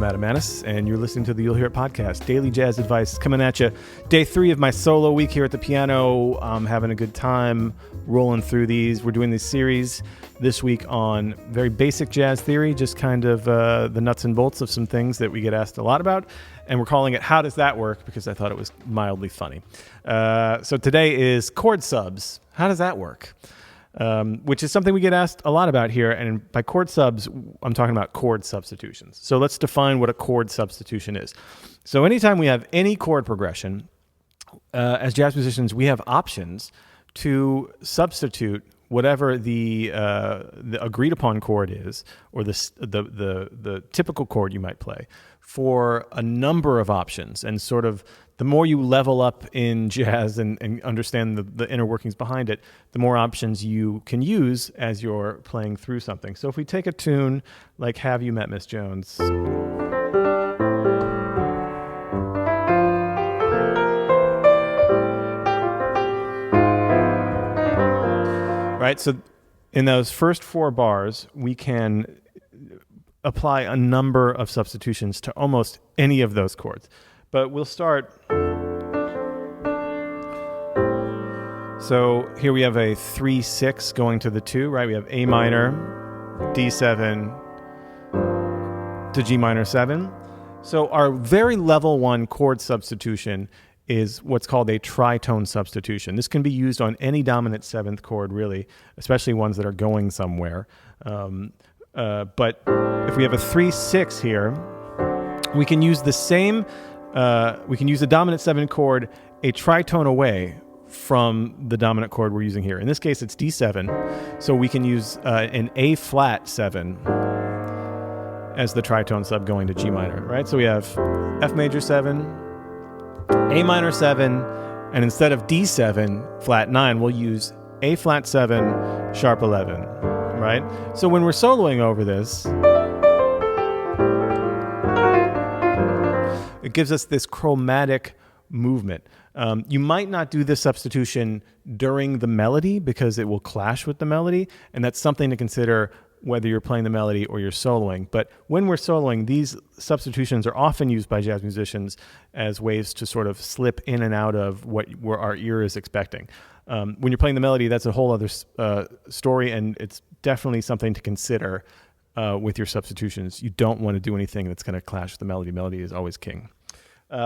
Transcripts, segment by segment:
Adam Maness, and you're listening to the You'll Hear It podcast, daily jazz advice coming at you. Day 3 of my solo week here at the piano. I'm having a good time rolling through these. We're doing this series this week on very basic jazz theory, just kind of the nuts and bolts of some things that we get asked a lot about. And we're calling it How Does That Work? Because I thought it was mildly funny. So today is chord subs. How does that work? Which is something we get asked a lot about here. And by chord subs, I'm talking about chord substitutions. So let's define what a chord substitution is. So anytime we have any chord progression, as jazz musicians, we have options to substitute whatever the agreed upon chord is, or the typical chord you might play, for a number of options. And sort of the more you level up in jazz and understand the inner workings behind it, the more options you can use as you're playing through something. So if we take a tune like Have You Met Miss Jones? Right, so in those first 4 bars, we can apply a number of substitutions to almost any of those chords. But we'll start. So here we have a 3-6 going to the 2, right? We have A minor, D7 to G minor 7. So our very level 1 chord substitution is what's called a tritone substitution. This can be used on any dominant 7th chord, really, especially ones that are going somewhere. But if we have a 3-6 here, we can use the same, we can use the dominant 7 chord a tritone away from the dominant chord we're using here. In this case, it's D7, so we can use an A flat 7 as the tritone sub going to G minor, right? So we have F major 7, A minor 7, and instead of D7 flat 9, we'll use A flat 7 sharp 11, right? So when we're soloing over this, it gives us this chromatic movement. You might not do this substitution during the melody because it will clash with the melody, and that's something to consider whether you're playing the melody or you're soloing. But when we're soloing, these substitutions are often used by jazz musicians as ways to sort of slip in and out of what our ear is expecting. When you're playing the melody, that's a whole other story, and it's definitely something to consider with your substitutions. You don't want to do anything that's going to clash with the melody. Melody is always king.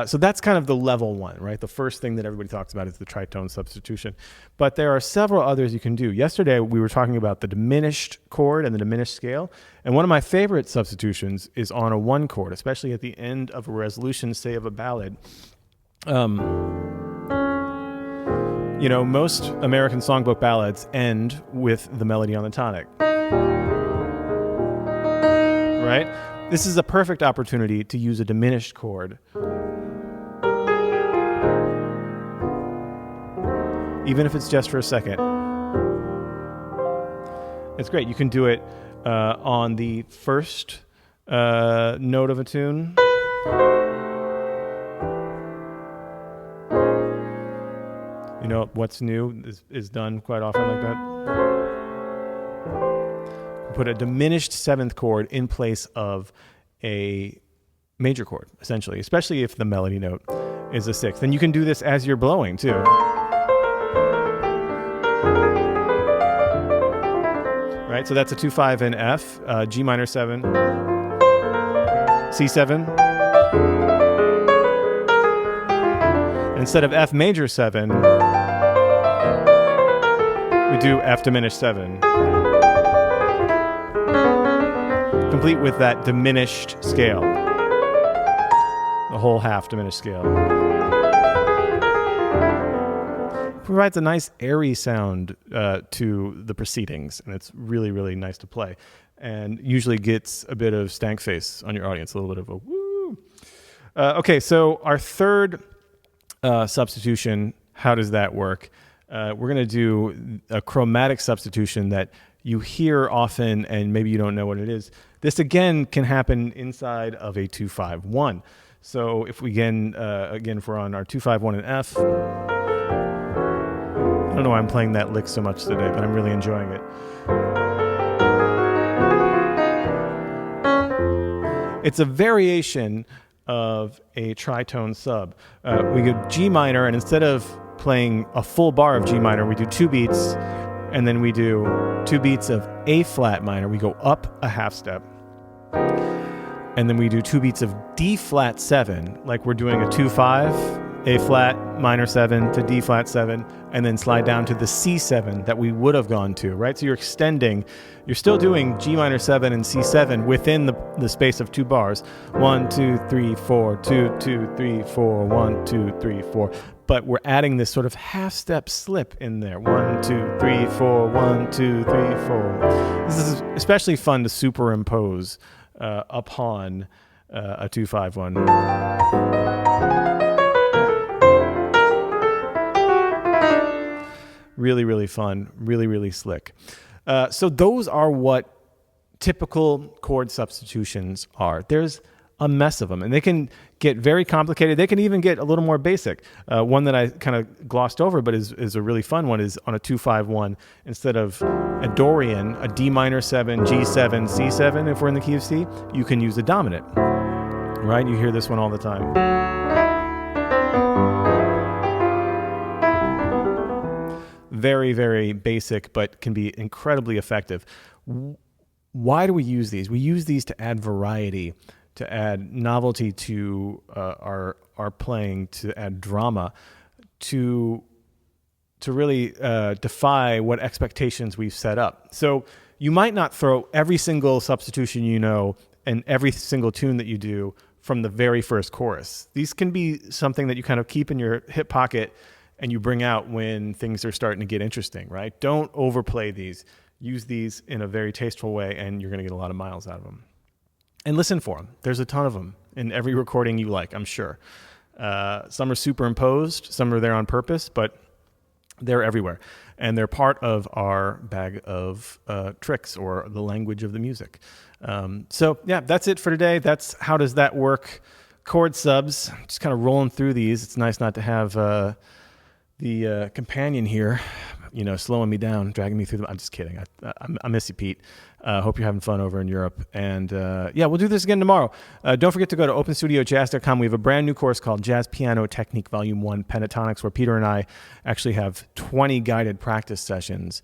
So that's kind of the level 1, right? The first thing that everybody talks about is the tritone substitution. But there are several others you can do. Yesterday, we were talking about the diminished chord and the diminished scale. And one of my favorite substitutions is on a 1 chord, especially at the end of a resolution, say, of a ballad. Most American songbook ballads end with the melody on the tonic. Right? This is a perfect opportunity to use a diminished chord. Even if it's just for a second. It's great. You can do it on the first note of a tune. What's New is done quite often like that. Put a diminished 7th chord in place of a major chord, essentially, especially if the melody note is a 6th. And you can do this as you're blowing, too. Right, so that's a 2-5 in F, G minor 7, C7. And instead of F major 7, we do F diminished 7. Complete with that diminished scale. The whole half diminished scale. Provides a nice airy sound to the proceedings, and it's really, really nice to play, and usually gets a bit of stank face on your audience, a little bit of a woo. Okay, so our third substitution, how does that work? We're going to do a chromatic substitution that you hear often, and maybe you don't know what it is. This again can happen inside of a 2-5-1. So if we again if we're on our 2-5-1 in F. I don't know why I'm playing that lick so much today, but I'm really enjoying it. it's a variation of a tritone sub. We go G minor, and instead of playing a full bar of G minor, we do 2 beats, and then we do 2 beats of A flat minor. We go up a half step, and then we do 2 beats of D flat 7, like we're doing a 2-5, A flat minor 7 to D flat 7, and then slide down to the C7 that we would have gone to, right? So you're extending, you're still doing G minor 7 and C7 within the space of 2 bars. 1, 2, 3, 4, 2, 2, 3, 4, 1, 2, 3, 4. But we're adding this sort of half step slip in there. 1, 2, 3, 4, 1, 2, 3, 4. This is especially fun to superimpose upon a 2-5-1. Really, really fun, really, really slick. So those are what typical chord substitutions are. There's a mess of them, and they can get very complicated. They can even get a little more basic. One that I kind of glossed over, but is a really fun one, is on a 2-5-1. Instead of a Dorian, a D minor 7, G7, C7, if we're in the key of C, you can use a dominant, right? You hear this one all the time. Very, very basic, but can be incredibly effective. Why do we use these? We use these to add variety, to add novelty to our playing, to add drama, to really defy what expectations we've set up. So you might not throw every single substitution you know and every single tune that you do from the very first chorus. These can be something that you kind of keep in your hip pocket and you bring out when things are starting to get interesting, right? Don't overplay these. Use these in a very tasteful way, and you're going to get a lot of miles out of them. And listen for them. There's a ton of them in every recording you like, I'm sure. Some are superimposed, some are there on purpose, but they're everywhere. And they're part of our bag of tricks, or the language of the music. So yeah, that's it for today. That's How Does That Work? Chord subs. Just kind of rolling through these. It's nice not to have the companion here, slowing me down, dragging me through I'm just kidding. I miss you, Pete. Hope you're having fun over in Europe. And we'll do this again tomorrow. Don't forget to go to openstudiojazz.com. We have a brand new course called Jazz Piano Technique Volume 1 Pentatonics, where Peter and I actually have 20 guided practice sessions,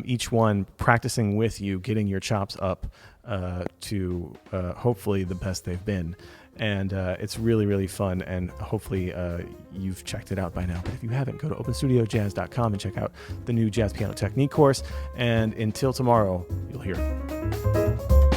each one practicing with you, getting your chops up to hopefully the best they've been. And it's really, really fun, and hopefully you've checked it out by now. But if you haven't, go to openstudiojazz.com and check out the new Jazz Piano Technique course. And until tomorrow, you'll hear it.